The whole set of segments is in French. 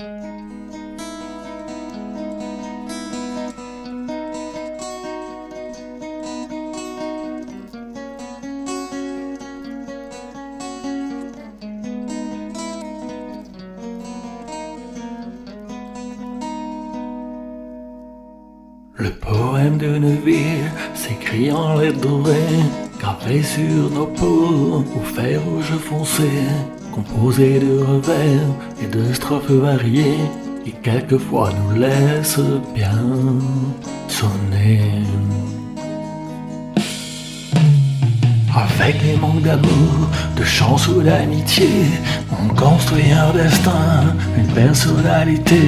Le poème d'une ville s'écrit en lettres dorées, gravé sur nos peaux au fer rouge foncé, composé de revers et de strophes variées, qui quelquefois nous laissent bien sonner. Avec des manques d'amour, de chance ou d'amitié, on construit un destin, une personnalité,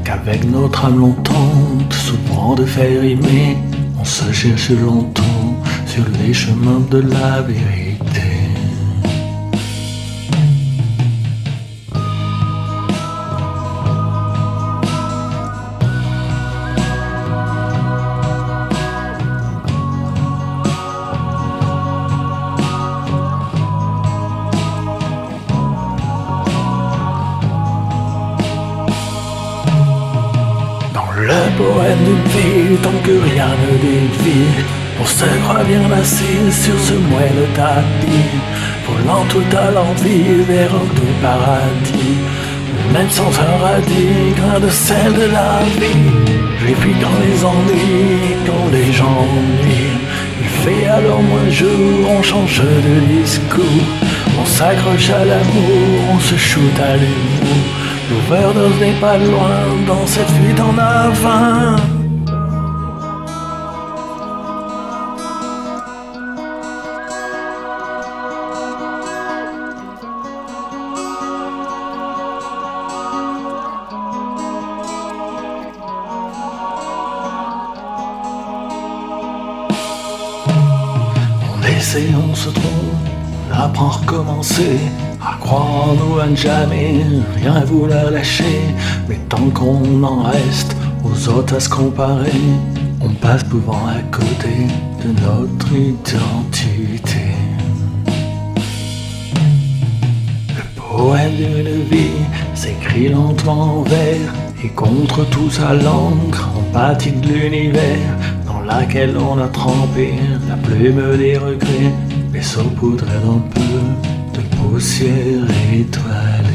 qu'avec notre âme longtemps, souvent de faire rimer, on se cherche longtemps sur les chemins de la vérité. Le poème d'une ville, tant que rien ne dévie, on se croit bien assis sur ce moelleux tapis, volant tout à l'envie vers un doux paradis, même sans un radis, grain de sel de la vie. Et puis quand les ennuis, quand les gens ennuient, il fait alors moins jour, on change de discours, on s'accroche à l'amour, on se shoot à l'humour. L'overdose n'est pas loin dans cette fuite en avant. On essaie, on se trompe, on apprend à recommencer, à croire en nous, à ne jamais rien vouloir lâcher. Mais tant qu'on en reste aux autres à se comparer, on passe souvent à côté de notre identité. Le poème d'une vie s'écrit lentement en vers, et contre tout ça l'encre empathique de l'univers, dans laquelle on a trempé la plume des regrets, mais saupoudrée d'un peu de poussière étoilée.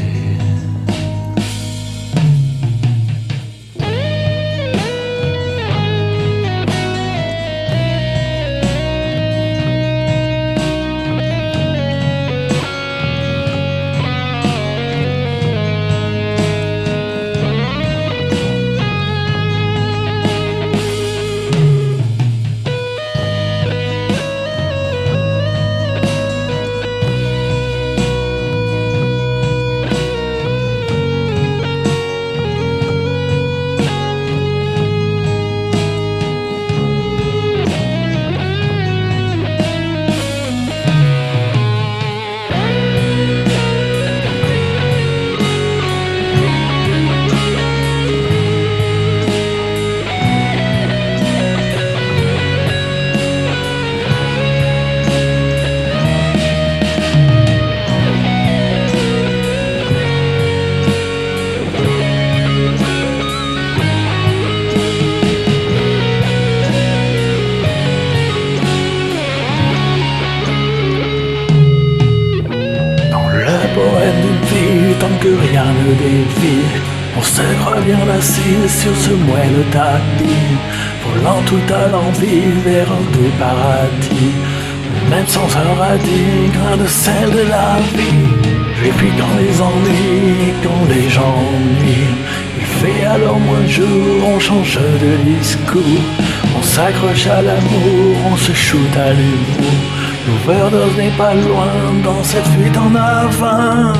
Tant que rien ne dévie, on se croit bien assis sur ce moelleux tapis, volant tout à l'envie vers un doux paradis, même sans un radis, grain de sel de la vie. Et puis quand les ennuis, quand les gens ennuient, il fait alors moins jour, on change de discours, on s'accroche à l'amour, on se shoot à l'humour. L'overdose n'est pas loin dans cette fuite en avant.